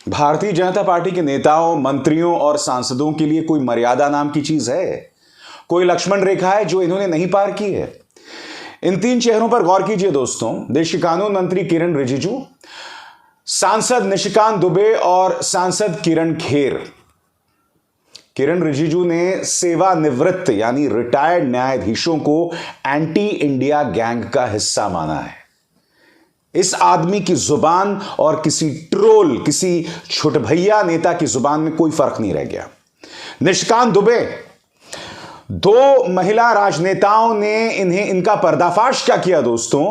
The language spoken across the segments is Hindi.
भारतीय जनता पार्टी के नेताओं, मंत्रियों और सांसदों के लिए कोई मर्यादा नाम की चीज है? कोई लक्ष्मण रेखा है जो इन्होंने नहीं पार की है? इन तीन चेहरों पर गौर कीजिए दोस्तों। देश के कानून मंत्री किरण रिजिजू, सांसद निशिकांत दुबे और सांसद किरण खेर। किरण रिजिजू ने सेवानिवृत्त यानी रिटायर्ड न्यायाधीशों को एंटी इंडिया गैंग का हिस्सा माना है। इस आदमी की जुबान और किसी ट्रोल, किसी छुटभैया नेता की जुबान में कोई फर्क नहीं रह गया। निशिकांत दुबे, दो महिला राजनेताओं ने इनका पर्दाफाश क्या किया दोस्तों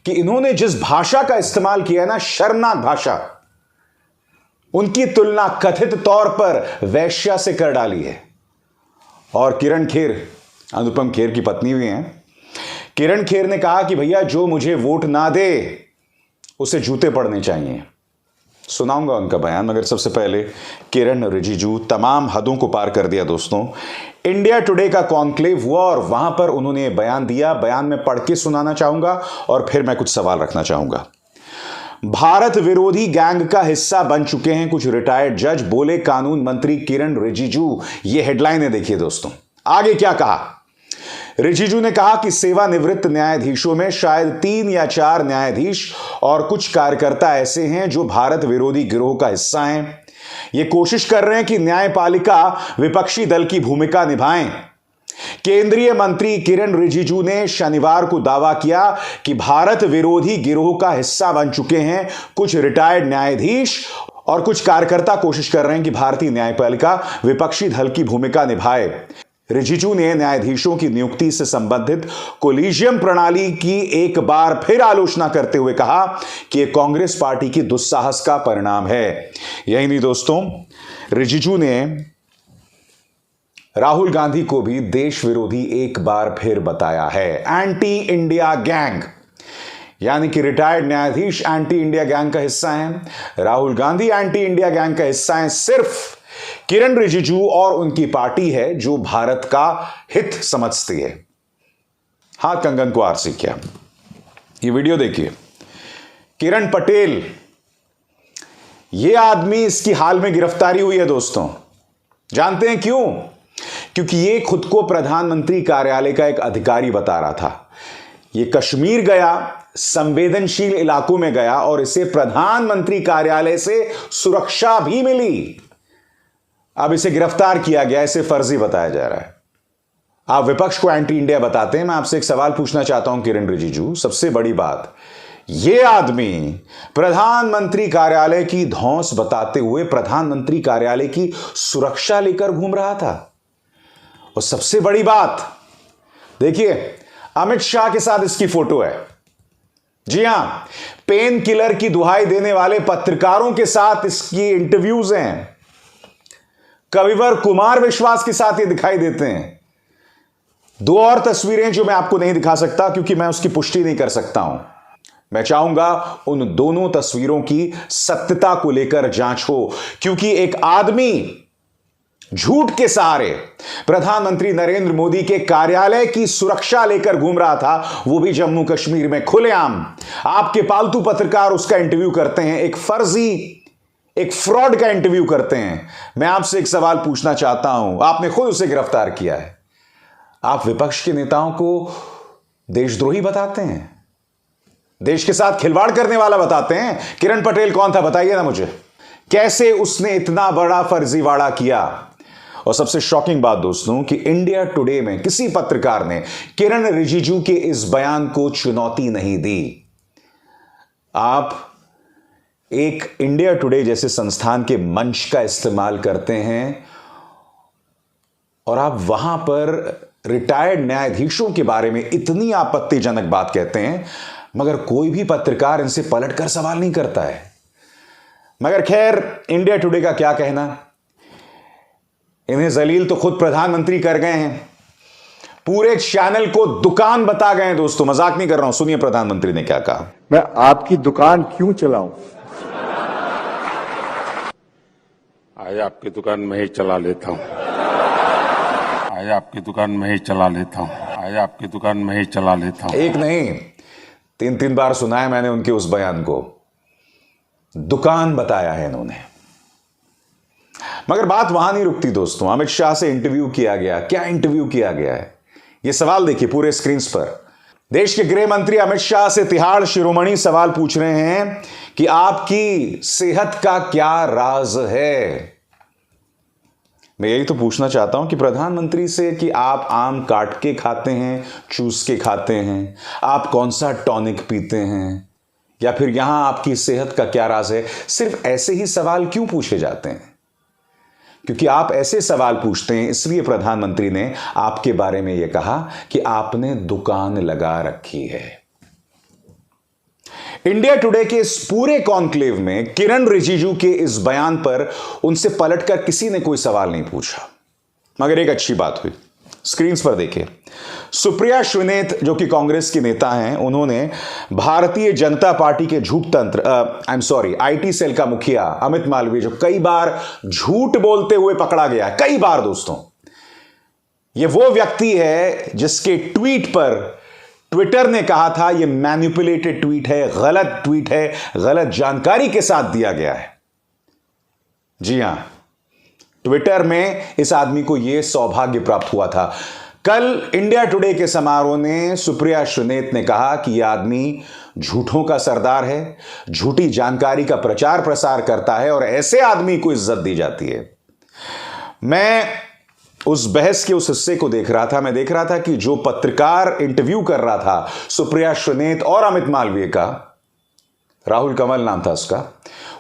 कि इन्होंने जिस भाषा का इस्तेमाल किया ना, शर्मनाक भाषा, उनकी तुलना कथित तौर पर वैश्या से कर डाली है। और किरण खेर, अनुपम खेर की पत्नी भी हैं, किरण खेर ने कहा कि भैया जो मुझे वोट ना दे उसे जूते पड़ने चाहिए। सुनाऊंगा उनका बयान, मगर सबसे पहले किरण रिजिजू तमाम हदों को पार कर दिया दोस्तों। इंडिया टुडे का कॉन्क्लेव हुआ और वहां पर उन्होंने बयान दिया। बयान में पढ़ के सुनाना चाहूंगा और फिर मैं कुछ सवाल रखना चाहूंगा। भारत विरोधी गैंग का हिस्सा बन चुके हैं कुछ रिटायर्ड जज, बोले कानून मंत्री किरण रिजिजू। ये हेडलाइनें देखिए दोस्तों। आगे क्या कहा? रिजिजू ने कहा कि सेवानिवृत्त न्यायाधीशों में शायद 3 या 4 न्यायाधीश और कुछ कार्यकर्ता ऐसे हैं जो भारत विरोधी गिरोह का हिस्सा हैं। ये कोशिश कर रहे हैं कि न्यायपालिका विपक्षी दल की भूमिका निभाएं। केंद्रीय मंत्री किरण रिजिजू ने शनिवार को दावा किया कि भारत विरोधी गिरोह का हिस्सा बन चुके हैं कुछ रिटायर्ड न्यायाधीश और कुछ कार्यकर्ता कोशिश कर रहे हैं कि भारतीय न्यायपालिका विपक्षी दल की भूमिका निभाए। रिजिजू ने न्यायाधीशों की नियुक्ति से संबंधित कोलिजियम प्रणाली की एक बार फिर आलोचना करते हुए कहा कि यह कांग्रेस पार्टी की दुस्साहस का परिणाम है। यही नहीं दोस्तों, रिजिजू ने राहुल गांधी को भी देश विरोधी एक बार फिर बताया है। एंटी इंडिया गैंग, यानी कि रिटायर्ड न्यायाधीश एंटी इंडिया गैंग का हिस्सा हैं, Rahul Gandhi anti India gang का हिस्सा हैं। सिर्फ किरण रिजिजू और उनकी पार्टी है जो भारत का हित समझती है। हाथ कंगन को आरसी किया। ये वीडियो देखिए। किरण पटेल, ये आदमी, इसकी हाल में गिरफ्तारी हुई है दोस्तों। जानते हैं क्यों? क्योंकि ये खुद को प्रधानमंत्री कार्यालय का एक अधिकारी बता रहा था। ये कश्मीर गया, संवेदनशील इलाकों में गया और इसे प्रधानमंत्री कार्यालय से सुरक्षा भी मिली। अब इसे गिरफ्तार किया गया, इसे फर्जी बताया जा रहा है। आप विपक्ष को एंटी इंडिया बताते हैं। मैं आपसे एक सवाल पूछना चाहता हूं किरण रिजिजू, सबसे बड़ी बात, यह आदमी प्रधानमंत्री कार्यालय की धौंस बताते हुए प्रधानमंत्री कार्यालय की सुरक्षा लेकर घूम रहा था। और सबसे बड़ी बात देखिए, अमित शाह के साथ इसकी फोटो है। जी हां, पेन किलर की दुहाई देने वाले पत्रकारों के साथ इसकी इंटरव्यूज हैं। कविवर कुमार विश्वास के साथ ये दिखाई देते हैं। 2 और तस्वीरें जो मैं आपको नहीं दिखा सकता क्योंकि मैं उसकी पुष्टि नहीं कर सकता हूं। मैं चाहूंगा उन दोनों तस्वीरों की सत्यता को लेकर जांच हो, क्योंकि एक आदमी झूठ के सहारे प्रधानमंत्री नरेंद्र मोदी के कार्यालय की सुरक्षा लेकर घूम रहा था, वो भी जम्मू कश्मीर में खुलेआम। आपके पालतू पत्रकार उसका इंटरव्यू करते हैं, एक फर्जी, एक फ्रॉड का इंटरव्यू करते हैं। मैं आपसे एक सवाल पूछना चाहता हूं, आपने खुद उसे गिरफ्तार किया है, आप विपक्ष के नेताओं को देशद्रोही बताते हैं, देश के साथ खिलवाड़ करने वाला बताते हैं। किरण पटेल कौन था बताइए ना मुझे, कैसे उसने इतना बड़ा फर्जीवाड़ा किया? और सबसे शॉकिंग बात दोस्तों कि इंडिया टुडे में किसी पत्रकार ने किरण रिजिजू के इस बयान को चुनौती नहीं दी। आप एक इंडिया टुडे जैसे संस्थान के मंच का इस्तेमाल करते हैं और आप वहां पर रिटायर्ड न्यायाधीशों के बारे में इतनी आपत्तिजनक बात कहते हैं, मगर कोई भी पत्रकार इनसे पलटकर सवाल नहीं करता है। मगर खैर, इंडिया टुडे का क्या कहना, इन्हें जलील तो खुद प्रधानमंत्री कर गए हैं, पूरे चैनल को दुकान बता गए हैं दोस्तों। मजाक नहीं कर रहा हूं, सुनिए प्रधानमंत्री ने क्या कहा। मैं आपकी दुकान क्यों चलाऊं? आज आपकी दुकान मैं ही चला लेता हूं। आज आपकी दुकान मैं ही चला लेता हूं। आज आपकी दुकान मैं ही चला लेता हूं। एक नहीं, 3 बार सुना है मैंने उनके उस बयान को। दुकान बताया है इन्होंने। मगर बात वहां नहीं रुकती दोस्तों। अमित शाह से इंटरव्यू किया गया, क्या इंटरव्यू किया गया है, यह सवाल देखिए पूरे स्क्रीन पर। देश के गृह मंत्री अमित शाह से तिहाड़ शिरोमणि सवाल पूछ रहे हैं कि आपकी सेहत का क्या राज है। मैं यही तो पूछना चाहता हूं कि प्रधानमंत्री से कि आप आम काट के खाते हैं, चूस के खाते हैं, आप कौन सा टॉनिक पीते हैं, या फिर यहां आपकी सेहत का क्या राज है। सिर्फ ऐसे ही सवाल क्यों पूछे जाते हैं? क्योंकि आप ऐसे सवाल पूछते हैं, इसलिए प्रधानमंत्री ने आपके बारे में यह कहा कि आपने दुकान लगा रखी है। इंडिया टुडे के इस पूरे कॉन्क्लेव में किरण रिजिजू के इस बयान पर उनसे पलटकर किसी ने कोई सवाल नहीं पूछा। मगर एक अच्छी बात हुई, स्क्रीन पर देखिए। सुप्रिया श्रीनेत जो कि कांग्रेस की नेता हैं, उन्होंने भारतीय जनता पार्टी के झूठ तंत्र आईटी सेल का मुखिया अमित मालवीय, जो कई बार झूठ बोलते हुए पकड़ा गया है, कई बार दोस्तों, यह वो व्यक्ति है जिसके ट्वीट पर ट्विटर ने कहा था यह मैनिपुलेटेड ट्वीट है, गलत ट्वीट है, गलत जानकारी के साथ दिया गया है। जी हां, ट्विटर में इस आदमी को यह सौभाग्य प्राप्त हुआ था। कल इंडिया टुडे के समारोह में सुप्रिया श्रीनेत ने कहा कि यह आदमी झूठों का सरदार है, झूठी जानकारी का प्रचार प्रसार करता है और ऐसे आदमी को इज्जत दी जाती है। मैं उस बहस के उस हिस्से को देख रहा था, मैं देख रहा था कि जो पत्रकार इंटरव्यू कर रहा था सुप्रिया श्रीनेत और अमित मालवीय का, राहुल कंवल नाम था उसका,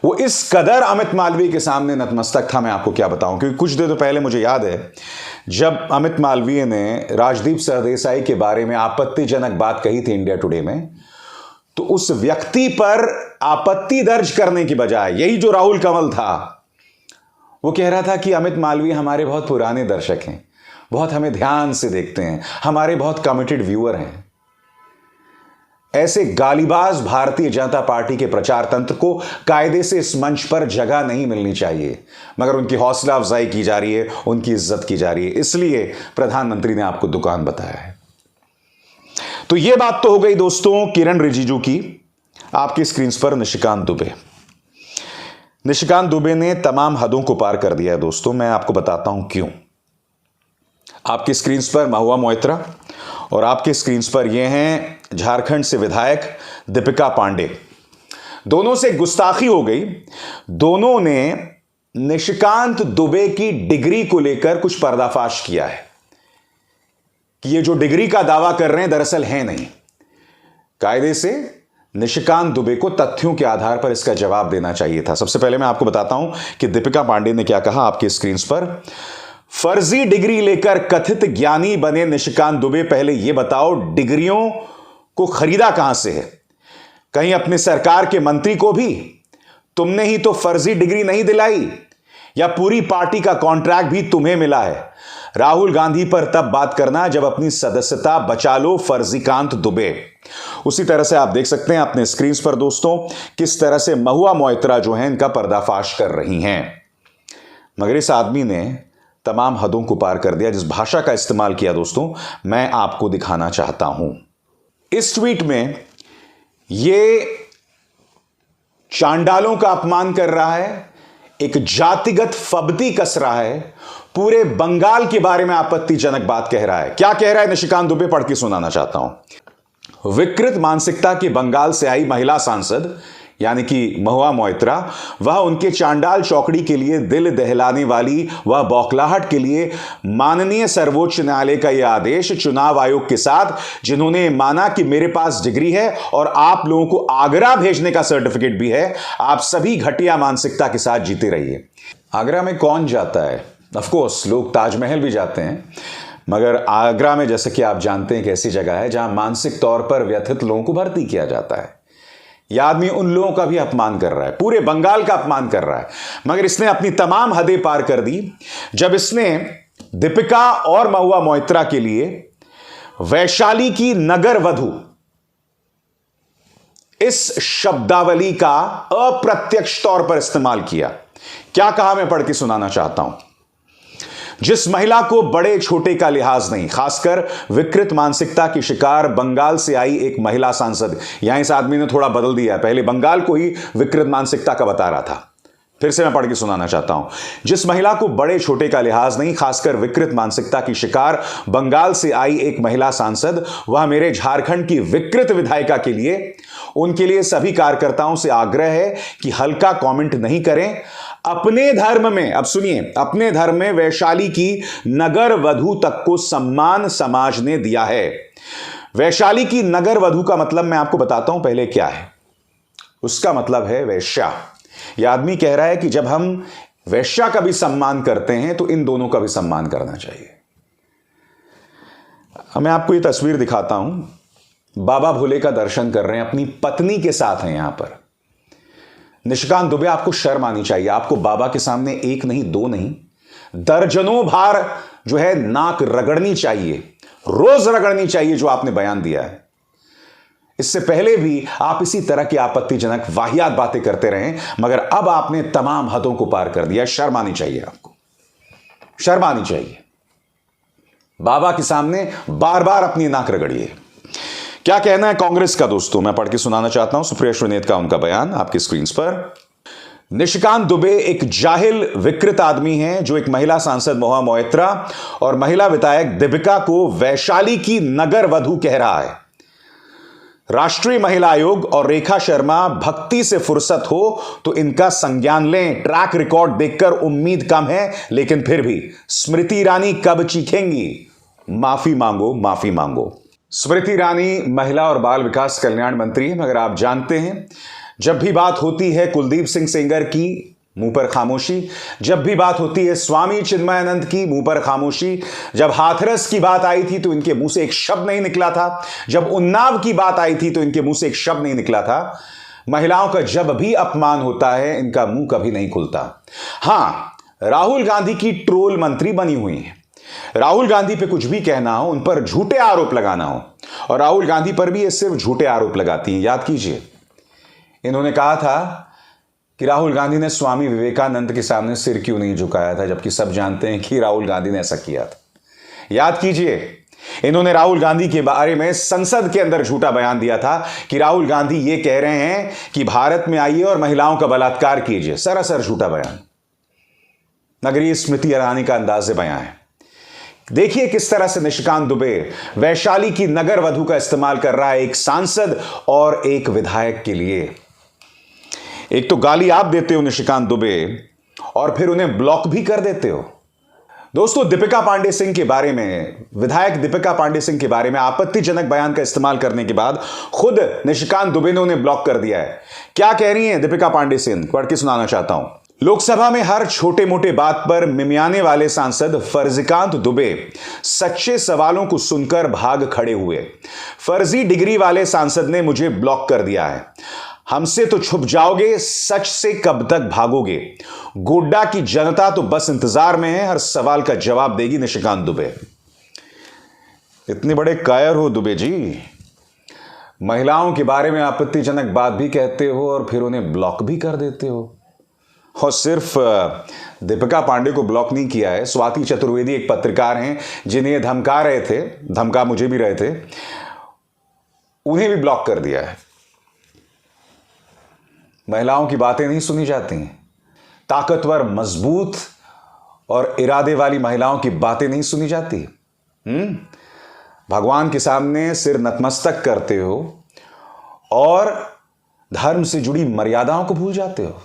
वो इस कदर अमित मालवीय के सामने नतमस्तक था, मैं आपको क्या बताऊं। क्योंकि कुछ देर पहले मुझे याद है जब अमित मालवीय ने राजदीप सरदेसाई के बारे में आपत्तिजनक बात कही थी इंडिया टुडे में, तो उस व्यक्ति पर आपत्ति दर्ज करने की बजाय यही जो राहुल कंवल था, वो कह रहा था कि अमित मालवीय हमारे बहुत पुराने दर्शक हैं, बहुत हमें ध्यान से देखते हैं, हमारे बहुत कमिटेड व्यूअर हैं। ऐसे गालीबाज भारतीय जनता पार्टी के प्रचार तंत्र को कायदे से इस मंच पर जगह नहीं मिलनी चाहिए, मगर उनकी हौसला अफजाई की जा रही है, उनकी इज्जत की जा रही है। इसलिए प्रधानमंत्री ने आपको दुकान बताया है। तो यह बात तो हो गई दोस्तों किरण रिजिजू की। आपकी स्क्रीन पर निशिकांत दुबे ने तमाम हदों को पार कर दिया है दोस्तों। मैं आपको बताता हूं क्यों। आपकी स्क्रीन पर महुआ मोइत्रा और आपके स्क्रीन पर यह हैं झारखंड से विधायक दीपिका पांडे। दोनों से गुस्ताखी हो गई। दोनों ने निशिकांत दुबे की डिग्री को लेकर कुछ पर्दाफाश किया है कि ये जो डिग्री का दावा कर रहे हैं दरअसल है नहीं। कायदे से निशिकांत दुबे को तथ्यों के आधार पर इसका जवाब देना चाहिए था। सबसे पहले मैं आपको बताता हूं कि दीपिका पांडे ने क्या कहा आपके स्क्रीन पर। फर्जी डिग्री लेकर कथित ज्ञानी बने निशिकांत दुबे, पहले यह बताओ डिग्रियों को खरीदा कहां से है? कहीं अपने सरकार के मंत्री को भी तुमने ही तो फर्जी डिग्री नहीं दिलाई, या पूरी पार्टी का कॉन्ट्रैक्ट भी तुम्हें मिला है? राहुल गांधी पर तब बात करना जब अपनी सदस्यता बचा लो फर्जीकांत दुबे। उसी तरह से आप देख सकते हैं अपने स्क्रीन पर दोस्तों किस तरह से महुआ मोइत्रा जो है इनका पर्दाफाश कर रही हैं। मगर इस आदमी ने तमाम हदों को पार कर दिया। जिस भाषा का इस्तेमाल किया दोस्तों, मैं आपको दिखाना चाहता हूं। इस ट्वीट में यह चांडालों का अपमान कर रहा है, एक जातिगत फब्ती कस रहा है, पूरे बंगाल के बारे में आपत्तिजनक बात कह रहा है। क्या कह रहा है निशिकांत दुबे, पढ़ के सुनाना चाहता हूं। विकृत मानसिकता की बंगाल से आई महिला सांसद यानी कि महुआ मोइत्रा, वह उनके चांडाल चौकड़ी के लिए दिल दहलाने वाली वह बौखलाहट के लिए माननीय सर्वोच्च न्यायालय का यह आदेश चुनाव आयोग के साथ, जिन्होंने माना कि मेरे पास डिग्री है और आप लोगों को आगरा भेजने का सर्टिफिकेट भी है, आप सभी घटिया मानसिकता के साथ जीते रहिए। आगरा में कौन जाता है? ऑफ कोर्स लोग ताजमहल भी जाते हैं, मगर आगरा में जैसे कि आप जानते हैं एक ऐसी जगह है जहां मानसिक तौर पर व्यथित लोगों को भर्ती किया जाता है। यह आदमी उन लोगों का भी अपमान कर रहा है, पूरे बंगाल का अपमान कर रहा है। मगर इसने अपनी तमाम हदें पार कर दी जब इसने दीपिका और महुआ मोइत्रा के लिए वैशाली की नगर वधु इस शब्दावली का अप्रत्यक्ष तौर पर इस्तेमाल किया। क्या कहा मैं पढ़ के सुनाना चाहता हूं। जिस महिला को बड़े छोटे का लिहाज नहीं, खासकर विकृत मानसिकता की शिकार बंगाल से आई एक महिला सांसद, यहां इस आदमी ने थोड़ा बदल दिया है, पहले बंगाल को ही विकृत मानसिकता का बता रहा था, फिर से मैं पढ़ के सुनाना चाहता हूं। जिस महिला को बड़े छोटे का लिहाज नहीं, खासकर विकृत मानसिकता की शिकार बंगाल से आई एक महिला सांसद, वह मेरे झारखंड की विकृत विधायिका के लिए, उनके लिए सभी कार्यकर्ताओं से आग्रह है कि हल्का कमेंट नहीं करें। अपने धर्म में, अब सुनिए, अपने धर्म में वैशाली की नगर वधू तक को सम्मान समाज ने दिया है। वैशाली की नगर वधू का मतलब मैं आपको बताता हूं पहले क्या है। उसका मतलब है वैश्या। यह आदमी कह रहा है कि जब हम वैश्या का भी सम्मान करते हैं तो इन दोनों का भी सम्मान करना चाहिए। मैं आपको यह तस्वीर दिखाता हूं। बाबा भोले का दर्शन कर रहे हैं, अपनी पत्नी के साथ हैं यहां पर। निशिकांत दुबे, आपको शर्म आनी चाहिए। आपको बाबा के सामने एक नहीं, दो नहीं, दर्जनों बार जो है नाक रगड़नी चाहिए, रोज रगड़नी चाहिए जो आपने बयान दिया है। इससे पहले भी आप इसी तरह की आपत्तिजनक वाहियात बातें करते रहे, मगर अब आपने तमाम हदों को पार कर दिया। शर्म आनी चाहिए आपको, शर्म आनी चाहिए। बाबा के सामने बार बार अपनी नाक रगड़िए। क्या कहना है कांग्रेस का दोस्तों, मैं पढ़ के सुनाना चाहता हूं सुप्रिया श्रीनेत का उनका बयान आपकी स्क्रीन पर। निशिकांत दुबे एक जाहिल विकृत आदमी हैं जो एक महिला सांसद महुआ मोइत्रा और महिला विधायक दीपिका को वैशाली की नगर वधू कह रहा है। राष्ट्रीय महिला आयोग और रेखा शर्मा भक्ति से फुर्सत हो तो इनका संज्ञान लें। ट्रैक रिकॉर्ड देखकर उम्मीद कम है, लेकिन फिर भी स्मृति ईरानी कब चीखेंगी? माफी मांगो, माफी मांगो। स्मृति ईरानी महिला और बाल विकास कल्याण मंत्री है, मगर आप जानते हैं जब भी बात होती है कुलदीप सिंह सेंगर की, मुंह पर खामोशी। जब भी बात होती है स्वामी चिन्मयानंद की, मुंह पर खामोशी। जब हाथरस की बात आई थी तो इनके मुंह से एक शब्द नहीं निकला था। जब उन्नाव की बात आई थी तो इनके मुंह से एक शब्द नहीं निकला था। महिलाओं का जब भी अपमान होता है इनका मुंह कभी नहीं खुलता। हां, राहुल गांधी की ट्रोल मंत्री बनी हुई है। राहुल गांधी पे कुछ भी कहना हो, उन पर झूठे आरोप लगाना हो, और राहुल गांधी पर भी ये सिर्फ झूठे आरोप लगाती हैं। याद कीजिए, इन्होंने कहा था कि राहुल गांधी ने स्वामी विवेकानंद के सामने सिर क्यों नहीं झुकाया था, जबकि सब जानते हैं कि राहुल गांधी ने ऐसा किया था। याद कीजिए, इन्होंने राहुल गांधी के बारे में संसद के अंदर झूठा बयान दिया था कि राहुल गांधी ये कह रहे हैं कि भारत में आइए और महिलाओं का बलात्कार कीजिए। सरासर झूठा बयान, मगर ये स्मृति ईरानी का अंदाज़े बयान है। देखिए किस तरह से निशिकांत दुबे वैशाली की नगर वधू का इस्तेमाल कर रहा है एक सांसद और एक विधायक के लिए। एक तो गाली आप देते हो निशिकांत दुबे, और फिर उन्हें ब्लॉक भी कर देते हो। दोस्तों, दीपिका पांडे सिंह के बारे में, विधायक दीपिका पांडे सिंह के बारे में आपत्तिजनक बयान का इस्तेमाल करने के बाद खुद निशिकांत दुबे ने उन्हें ब्लॉक कर दिया है। क्या कह रही हैं दीपिका पांडे सिंह, पढ़ के सुनाना चाहता हूं। लोकसभा में हर छोटे मोटे बात पर मिमियाने वाले सांसद फर्जिकांत दुबे सच्चे सवालों को सुनकर भाग खड़े हुए। फर्जी डिग्री वाले सांसद ने मुझे ब्लॉक कर दिया है। हमसे तो छुप जाओगे, सच से कब तक भागोगे? गोड्डा की जनता तो बस इंतजार में है, हर सवाल का जवाब देगी निशिकांत दुबे। इतने बड़े कायर हो दुबे जी, महिलाओं के बारे में आपत्तिजनक बात भी कहते हो और फिर उन्हें ब्लॉक भी कर देते हो। और सिर्फ दीपिका पांडे को ब्लॉक नहीं किया है, स्वाति चतुर्वेदी एक पत्रकार हैं जिन्हें धमका रहे थे, धमका मुझे भी रहे थे, उन्हें भी ब्लॉक कर दिया है। महिलाओं की बातें नहीं सुनी जाती हैं। ताकतवर, मजबूत और इरादे वाली महिलाओं की बातें नहीं सुनी जाती। भगवान के सामने सिर नतमस्तक करते हो और धर्म से जुड़ी मर्यादाओं को भूल जाते हो।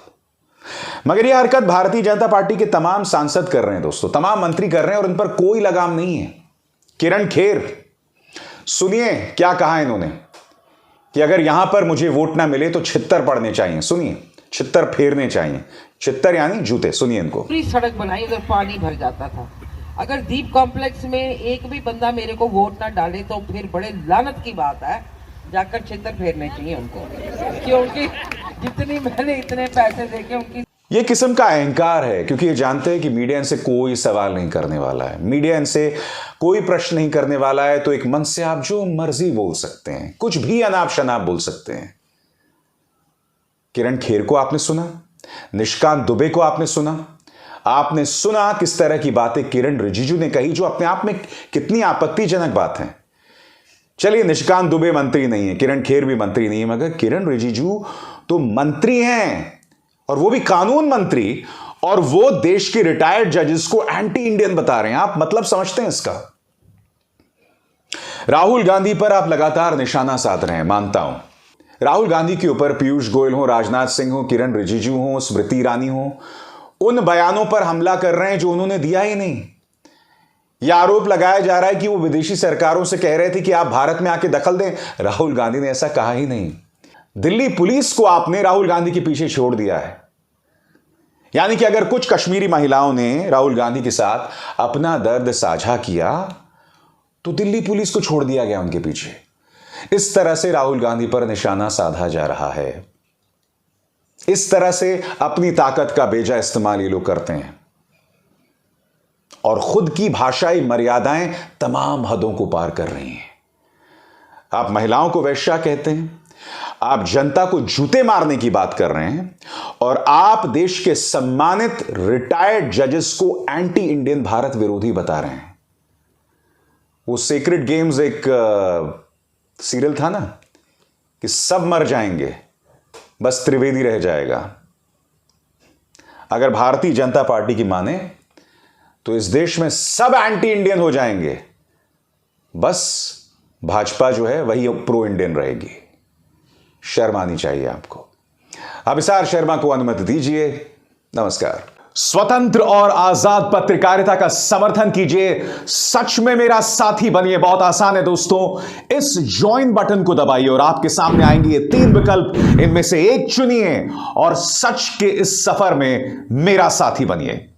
मगर यह हरकत भारतीय जनता पार्टी के तमाम सांसद कर रहे हैं दोस्तों, तमाम मंत्री कर रहे हैं और इन पर कोई लगाम नहीं है। किरण खेर, सुनिए क्या कहा इन्होंने कि अगर यहां पर मुझे वोट ना मिले तो छित्तर पड़ने चाहिए। सुनिए, छित्तर फेरने चाहिए। छित्तर यानी जूते। सुनिए इनको। पूरी सड़क बनाई, उधर पानी भर जाता था। अगर दीप कॉम्प्लेक्स में एक भी बंदा मेरे को वोट ना डाले तो फिर बड़े लानत की बात है, जाकर छित्तर फेरने चाहिए उनको, क्योंकि जितनी मैंने इतने पैसे देके उनकी। ये किस्म का अहंकार है, क्योंकि ये जानते हैं कि मीडिया इनसे कोई सवाल नहीं करने वाला है, मीडिया इनसे कोई प्रश्न नहीं करने वाला है, तो एक मन से आप जो मर्जी बोल सकते हैं, कुछ भी अनाप शनाप बोल सकते हैं। किरण खेर को आपने सुना, निशिकांत दुबे को आपने सुना किस तरह की बातें किरण रिजिजू ने कही, जो अपने आप में कितनी आपत्तिजनक बात है। चलिए, निशिकांत दुबे मंत्री नहीं है, किरण खेर भी मंत्री नहीं है, मगर किरण रिजिजू तो मंत्री हैं और वो भी कानून मंत्री, और वो देश के रिटायर्ड जजेस को एंटी इंडियन बता रहे हैं। आप मतलब समझते हैं इसका? राहुल गांधी पर आप लगातार निशाना साध रहे हैं, मानता हूं। राहुल गांधी के ऊपर पीयूष गोयल हो, राजनाथ सिंह हो, किरण रिजिजू हो, स्मृति ईरानी हो, उन बयानों पर हमला कर रहे हैं जो उन्होंने दिया ही नहीं। यह आरोप लगाया जा रहा है कि वो विदेशी सरकारों से कह रहे थे कि आप भारत में आके दखल दें। राहुल गांधी ने ऐसा कहा ही नहीं। दिल्ली पुलिस को आपने राहुल गांधी के पीछे छोड़ दिया है। यानी कि अगर कुछ कश्मीरी महिलाओं ने राहुल गांधी के साथ अपना दर्द साझा किया तो दिल्ली पुलिस को छोड़ दिया गया उनके पीछे। इस तरह से राहुल गांधी पर निशाना साधा जा रहा है। इस तरह से अपनी ताकत का बेजा इस्तेमाल ये लोग करते हैं और खुद की भाषाई मर्यादाएं तमाम हदों को पार कर रही हैं। आप महिलाओं को वेश्या कहते हैं, आप जनता को जूते मारने की बात कर रहे हैं, और आप देश के सम्मानित रिटायर्ड जजेस को एंटी इंडियन, भारत विरोधी बता रहे हैं। वो सीक्रेट गेम्स एक सीरियल था ना, कि सब मर जाएंगे, बस त्रिवेदी रह जाएगा। अगर भारतीय जनता पार्टी की माने तो इस देश में सब एंटी इंडियन हो जाएंगे, बस भाजपा जो है वही प्रो इंडियन रहेगी। शर्म आनी चाहिए आपको। अभिसार शर्मा को अनुमति दीजिए। नमस्कार। स्वतंत्र और आजाद पत्रकारिता का समर्थन कीजिए, सच में मेरा साथी बनिए। बहुत आसान है दोस्तों, इस ज्वाइन बटन को दबाइए और आपके सामने आएंगे ये 3 विकल्प, इनमें से एक चुनिए और सच के इस सफर में मेरा साथी बनिए।